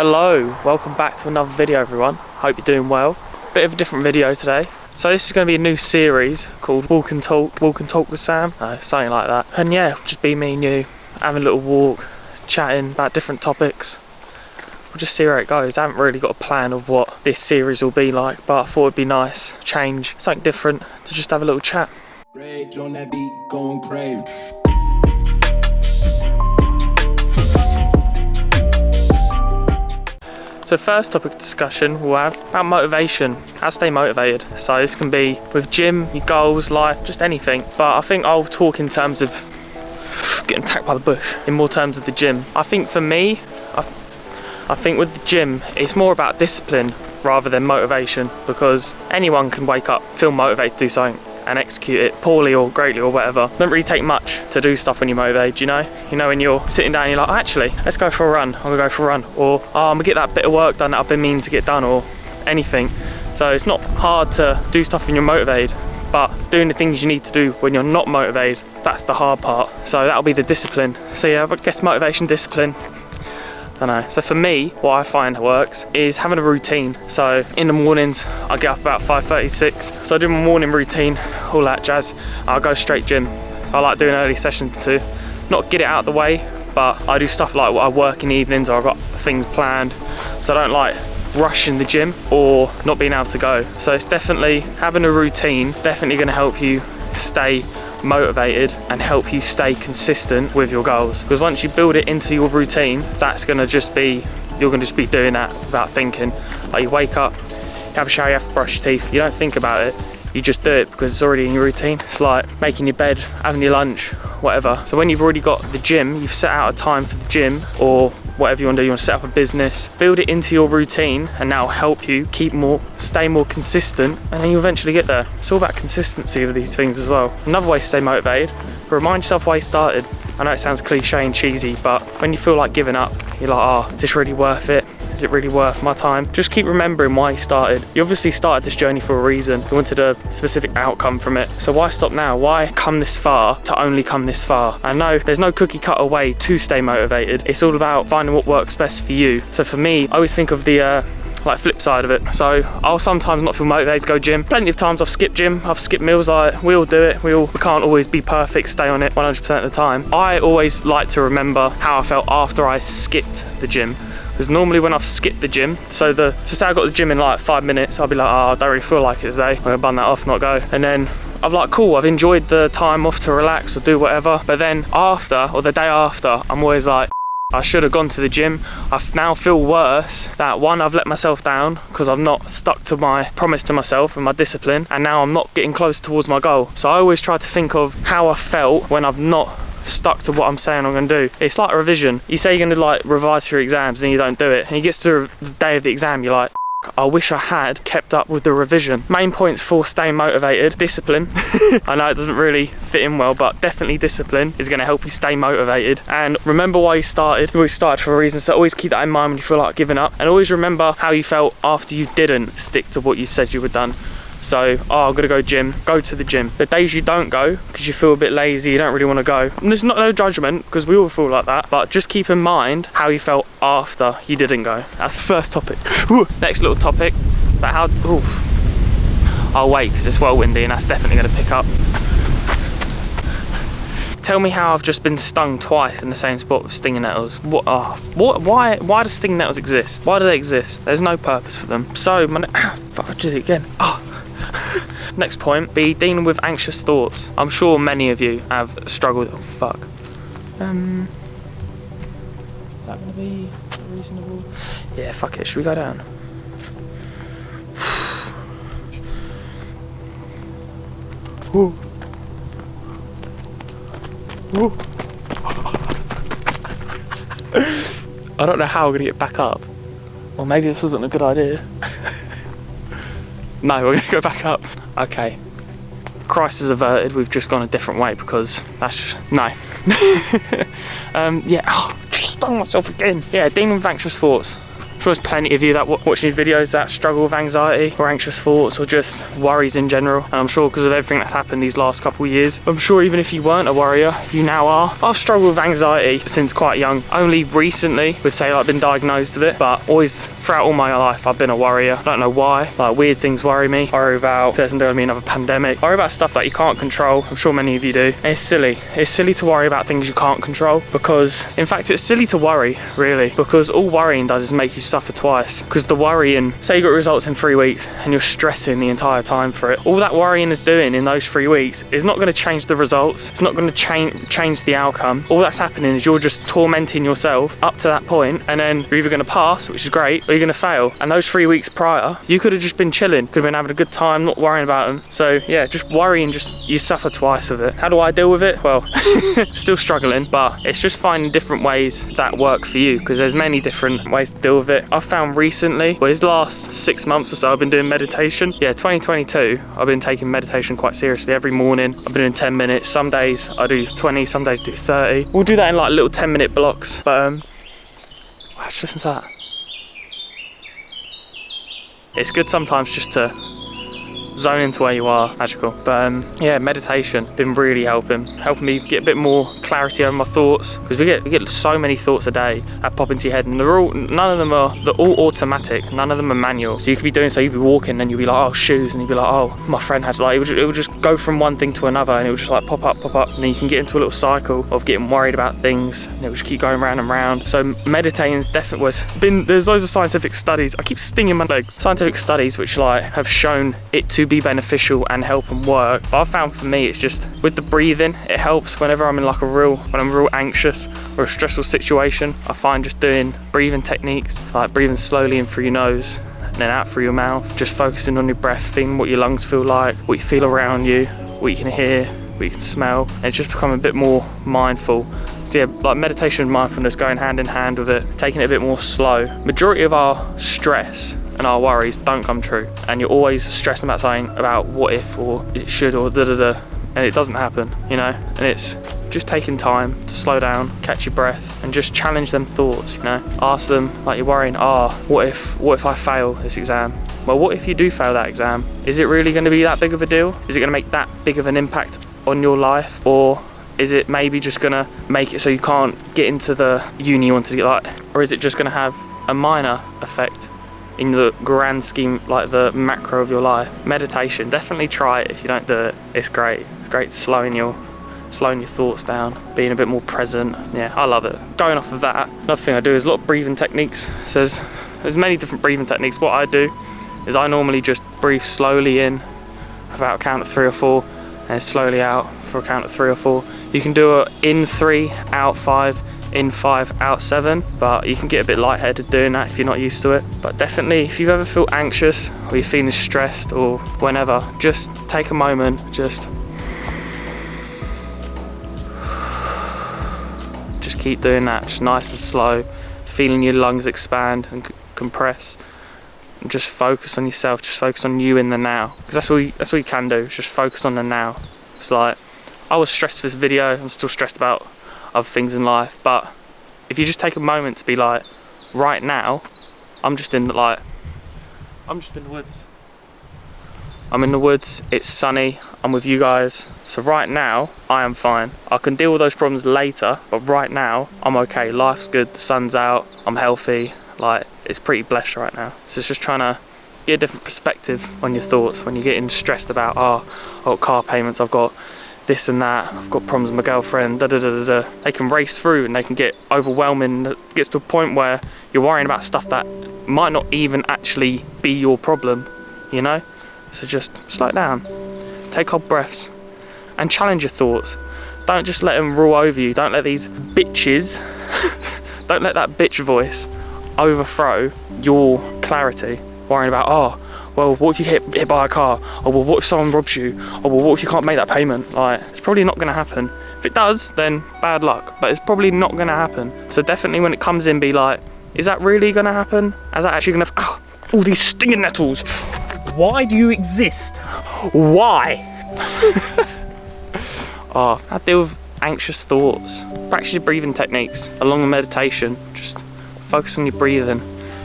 Hello, welcome back to another video everyone. Hope you're doing well. Bit of a different video today. So this is going to be a new series called Walk and Talk with Sam, something like that. And yeah, just be me and you, having a little walk, chatting about different topics. We'll just see where it goes. I haven't really got a plan of what this series will be like, but I thought it'd be nice, change, something different to just have a little chat. Rage on that beat, going crazy. So first topic of discussion we'll have about motivation, how to stay motivated. So this can be with gym, your goals, life, just anything. But I think I'll talk in terms of getting attacked by the bush, in more terms of the gym. I think for me, I think with the gym, it's more about discipline rather than motivation, because anyone can wake up, feel motivated to do something and execute it poorly or greatly or whatever. It doesn't really take much to do stuff when you're motivated, you know? You know, when you're sitting down and you're like, actually, let's go for a run. I'm gonna go for a run. Or, oh, I'm gonna get that bit of work done that I've been meaning to get done, or anything. So it's not hard to do stuff when you're motivated, but doing the things you need to do when you're not motivated, that's the hard part. So that'll be the discipline. So yeah, I guess motivation, discipline. Know. So for me, what I find works is having a routine. So in the mornings, I get up about 5:36. So I do my morning routine, all that jazz. I'll go straight gym. I like doing early sessions to not get it out of the way, but I do stuff like I work in the evenings or I've got things planned. So I don't like rushing the gym or not being able to go. So it's definitely having a routine, definitely going to help you stay motivated and help you stay consistent with your goals, because once you build it into your routine, that's going to just be, you're going to just be doing that without thinking. Like you wake up, you have a shower, you have to brush your teeth, you don't think about it, you just do it because it's already in your routine. It's like making your bed, having your lunch, whatever. So when you've already got the gym, you've set out a time for the gym or whatever you want to do, you want to set up a business, build it into your routine, and that'll help you stay more consistent, and then you eventually get there. It's all about consistency with these things as well. Another way to stay motivated, remind yourself why you started. I know it sounds cliche and cheesy, but when you feel like giving up, you're like, oh, is this really worth it? Is it really worth my time? Just keep remembering why you started. You obviously started this journey for a reason. You wanted a specific outcome from it. So why stop now? Why come this far to only come this far? I know there's no cookie cutter way to stay motivated. It's all about finding what works best for you. So for me, I always think of the like flip side of it. So I'll sometimes not feel motivated to go gym. Plenty of times I've skipped gym, I've skipped meals. Like we all do it. We can't always be perfect, stay on it 100% of the time. I always like to remember how I felt after I skipped the gym. Because normally when I've skipped the gym, so say I got the gym in like 5 minutes, I'll be like, oh, I don't really feel like it today. I'm gonna bun that off, not go. And then I'm like, cool, I've enjoyed the time off to relax or do whatever. But then after, or the day after, I'm always like, I should have gone to the gym. I now feel worse that one, I've let myself down because I've not stuck to my promise to myself and my discipline, and now I'm not getting close towards my goal. So I always try to think of how I felt when I've not stuck to what I'm saying I'm going to do. It's like a revision. You say you're going to like revise for your exams, then you don't do it, and you get to the day of the exam, you're like, I wish I had kept up with the revision. Main points for staying motivated: discipline. I know it doesn't really fit in well, but definitely discipline is going to help you stay motivated. And remember why you started. You always started for a reason, so always keep that in mind when you feel like giving up. And always remember how you felt after you didn't stick to what you said you were done. So, oh, I'm gonna go gym, go to the gym. The days you don't go because you feel a bit lazy, you don't really want to go. And there's no judgment, because we all feel like that, but just keep in mind how you felt after you didn't go. That's the first topic. Next little topic, about how, I'll wait because it's well windy and that's definitely gonna pick up. Tell me how I've just been stung twice in the same spot with stinging nettles. Why do stinging nettles exist? Why do they exist? There's no purpose for them. So, fuck, I did it again. Next point, be dealing with anxious thoughts. I'm sure many of you have struggled. Oh, fuck. Is that going to be reasonable? Yeah, fuck it. Should we go down? Ooh. Ooh. I don't know how we're going to get back up. Or maybe this wasn't a good idea. No, we're going to go back up. Okay. Crisis averted. We've just gone a different way because that's no. Yeah. Oh, just stung myself again. Yeah, dealing with anxious thoughts. sure there's plenty of you that watch these videos that struggle with anxiety or anxious thoughts or just worries in general. And I'm sure because of everything that's happened these last couple of years, I'm sure even if you weren't a worrier, you now are. I've struggled with anxiety since quite young. Only recently would say I've been diagnosed with it, but always throughout all my life I've been a worrier. I don't know why. Like weird things worry me. I worry about if there's going to be another pandemic. I worry about stuff that you can't control. I'm sure many of you do. And it's silly. It's silly to worry about things you can't control, because in fact it's silly to worry, really, because all worrying does is make you suffer twice. Because the worrying, say you got results in 3 weeks and you're stressing the entire time for it, all that worrying is doing in those 3 weeks is not going to change the results. It's not going to change the outcome. All that's happening is you're just tormenting yourself up to that point, and then you're either going to pass, which is great, or you're going to fail. And those 3 weeks prior, you could have just been chilling, could have been having a good time, not worrying about them. So yeah, just worrying, just you suffer twice with it. How do I deal with it? Well, still struggling, but it's just finding different ways that work for you, because there's many different ways to deal with it. I've found recently, well, these last 6 months or so, I've been doing meditation. Yeah, 2022, I've been taking meditation quite seriously. Every morning, I've been doing 10 minutes. Some days I do 20, some days I do 30. We'll do that in like little 10-minute blocks. But wow, just listen to that. It's good sometimes just to zone into where you are. Magical. But yeah, meditation been really helping me get a bit more clarity over my thoughts, because we get so many thoughts a day that pop into your head, and they're all automatic, none of them are manual. So you could be doing, so you'd be walking and you'd be like, oh, shoes, and you'd be like, oh, my friend had, like, it would just go from one thing to another, and it would just like pop up, and then you can get into a little cycle of getting worried about things, and it would just keep going round and round. So meditating's definitely there's loads of scientific studies, I keep stinging my legs, scientific studies which like have shown it to be beneficial and help and work. But I've found for me, it's just with the breathing, it helps whenever I'm in like when I'm real anxious or a stressful situation. I find just doing breathing techniques, like breathing slowly in through your nose and then out through your mouth, just focusing on your breath, feeling what your lungs feel like, what you feel around you, what you can hear, what you can smell, and it's just become a bit more mindful. So yeah, like meditation and mindfulness going hand in hand with it, taking it a bit more slow. Majority of our stress and our worries don't come true, and you're always stressing about something, about what if, or it should, or and it doesn't happen, you know. And it's just taking time to slow down, catch your breath, and just challenge them thoughts, you know. Ask them, like you're worrying, what if I fail this exam? Well, what if you do fail that exam? Is it really going to be that big of a deal? Is it going to make that big of an impact on your life? Or is it maybe just going to make it so you can't get into the uni you want to get, like, or is it just going to have a minor effect in the grand scheme, like the macro of your life? Meditation, definitely try it if you don't do it. It's great. It's great slowing your thoughts down, being a bit more present. Yeah, I love it. Going off of that, another thing I do is a lot of breathing techniques. So there's many different breathing techniques. What I do is I normally just breathe slowly in for about a count of 3 or 4, and slowly out for a count of 3 or 4. You can do it in 3, out 5, in 5, out 7, but you can get a bit lightheaded doing that if you're not used to it. But definitely, if you ever feel anxious or you're feeling stressed or whenever, just take a moment, just keep doing that, just nice and slow, feeling your lungs expand and compress, and just focus on yourself, just focus on you in the now, because that's all you can do, just focus on the now. It's like, I was stressed for this video, I'm still stressed about other things in life, but if you just take a moment to be like, right now, I'm just in the woods. I'm in the woods, it's sunny, I'm with you guys, so right now, I am fine. I can deal with those problems later, but right now, I'm okay, life's good, the sun's out, I'm healthy, like, it's pretty blessed right now. So it's just trying to get a different perspective on your thoughts when you're getting stressed about, I've got car payments, I've got this and that, I've got problems with my girlfriend, They can race through and they can get overwhelming. It gets to a point where you're worrying about stuff that might not even actually be your problem, you know? So just slow down, take cold breaths, and challenge your thoughts. Don't just let them rule over you. Don't let these bitches, don't let that bitch voice overthrow your clarity. Worrying about, well, what if you get hit by a car? Or well, what if someone robs you? Or well, what if you can't make that payment? Like, it's probably not gonna happen. If it does, then bad luck, but it's probably not gonna happen. So definitely when it comes in, be like, is that really gonna happen? Is that actually gonna, all these stinging nettles. Why do you exist? Why? I deal with anxious thoughts. Practice your breathing techniques along with meditation. Just focus on your breathing.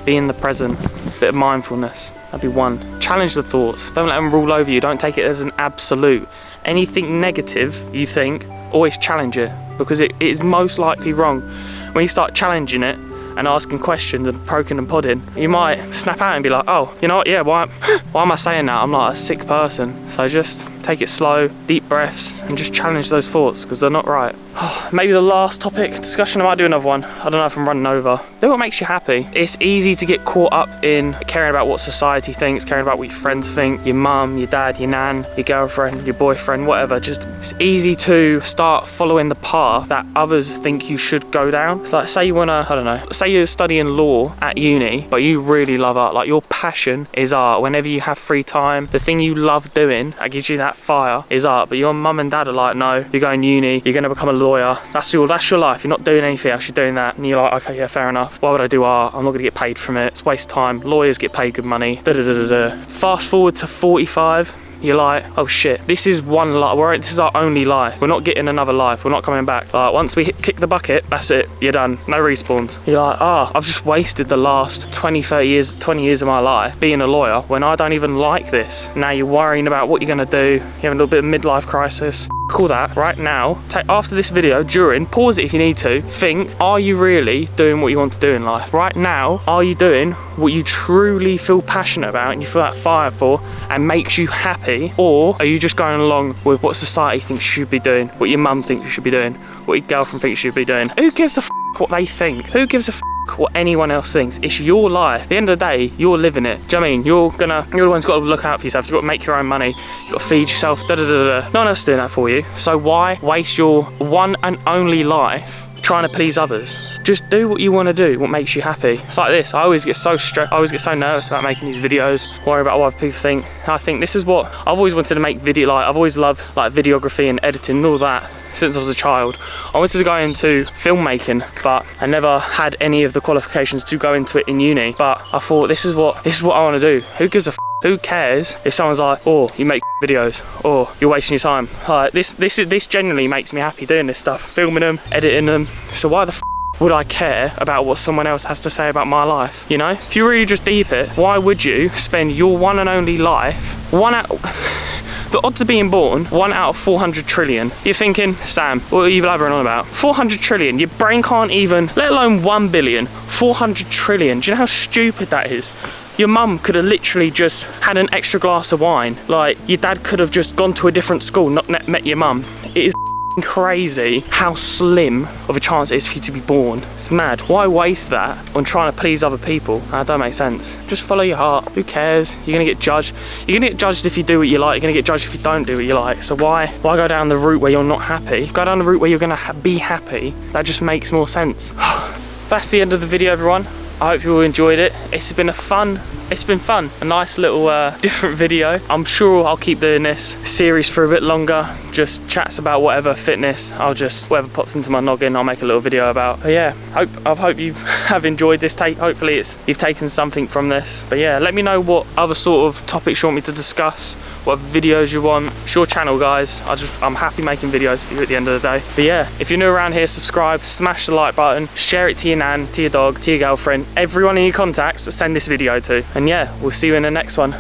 Be in the present. Bit of mindfulness. That'd be one. Challenge the thoughts. Don't let them rule over you. Don't take it as an absolute. Anything negative you think, always challenge it, because it is most likely wrong. When you start challenging it and asking questions and poking and prodding, you might snap out and be like, oh, you know what, yeah, why am I saying that? I'm like a sick person. So just take it slow, deep breaths, and just challenge those thoughts, because they're not right. Maybe the last topic discussion, I might do another one. I don't know if I'm running over. Do what makes you happy. It's easy to get caught up in caring about what society thinks, caring about what your friends think, your mum, your dad, your nan, your girlfriend, your boyfriend, whatever. Just, it's easy to start following the path that others think you should go down. So like, say you wanna, I don't know, say you're studying law at uni, but you really love art. Like, your passion is art. Whenever you have free time, the thing you love doing, that gives you that fire, is art. But your mum and dad are like, no, you're going uni, you're gonna become a lawyer, that's your life, you're not doing anything else, you're doing that. And you're like, okay, yeah, fair enough, why would I do art? I'm not gonna get paid from it, it's a waste of time, lawyers get paid good money, Fast forward to 45, you're like, oh shit, this is one life, this is our only life, we're not getting another life, we're not coming back. Like, once we kick the bucket, that's it, you're done, no respawns. You're like, I've just wasted the last 20 years of my life being a lawyer when I don't even like this. Now you're worrying about what you're gonna do, you're having a little bit of midlife crisis. Call that right now. After this video, pause it if you need to. Think, are you really doing what you want to do in life? Right now, are you doing what you truly feel passionate about and you feel that fire for and makes you happy? Or are you just going along with what society thinks you should be doing, what your mum thinks you should be doing, what your girlfriend thinks you should be doing? Who gives a f what they think? Who gives a f what anyone else thinks? It's your life. At the end of the day, you're living it. Do you know what I mean? You're the one's got to look out for yourself. You've got to make your own money. You've got to feed yourself. No one else is doing that for you. So why waste your one and only life trying to please others? Just do what you want to do, what makes you happy. It's like this, I always get so stressed, I always get so nervous about making these videos, worry about what other people think. I think this is what I've always wanted to make video, like I've always loved like videography and editing and all that since I was a child. I wanted to go into filmmaking, but I never had any of the qualifications to go into it in uni. But I thought this is what I want to do. Who gives a f? Who cares if someone's like, oh, you make videos, or you're wasting your time? Like this genuinely makes me happy doing this stuff, filming them, editing them. So why the f would I care about what someone else has to say about my life? You know, if you really just deep it, why would you spend your one and only life, the odds of being born, 1 out of 400 trillion. You're thinking, Sam, what are you blabbering on about? 400 trillion, your brain can't even, let alone 1 billion, 400 trillion. Do you know how stupid that is? Your mum could have literally just had an extra glass of wine. Like, your dad could have just gone to a different school, not met your mum. It is crazy how slim of a chance it is for you to be born. It's mad. Why waste that on trying to please other people? That don't make sense. Just follow your heart. Who cares? You're gonna get judged. You're gonna get judged if you do what you like. You're gonna get judged if you don't do what you like. So why go down the route where you're not happy? Go down the route where you're gonna be happy. That just makes more sense. That's the end of the video, everyone. I hope you all enjoyed it. It's been fun. A nice little different video. I'm sure I'll keep doing this series for a bit longer. Just chats about whatever, fitness. Whatever pops into my noggin, I'll make a little video about. But yeah, I hope you have enjoyed this take. Hopefully you've taken something from this. But yeah, let me know what other sort of topics you want me to discuss, what videos you want. It's your channel, guys. I'm happy making videos for you at the end of the day. But yeah, if you're new around here, subscribe, smash the like button, share it to your nan, to your dog, to your girlfriend, everyone in your contacts, send this video to. And yeah, we'll see you in the next one.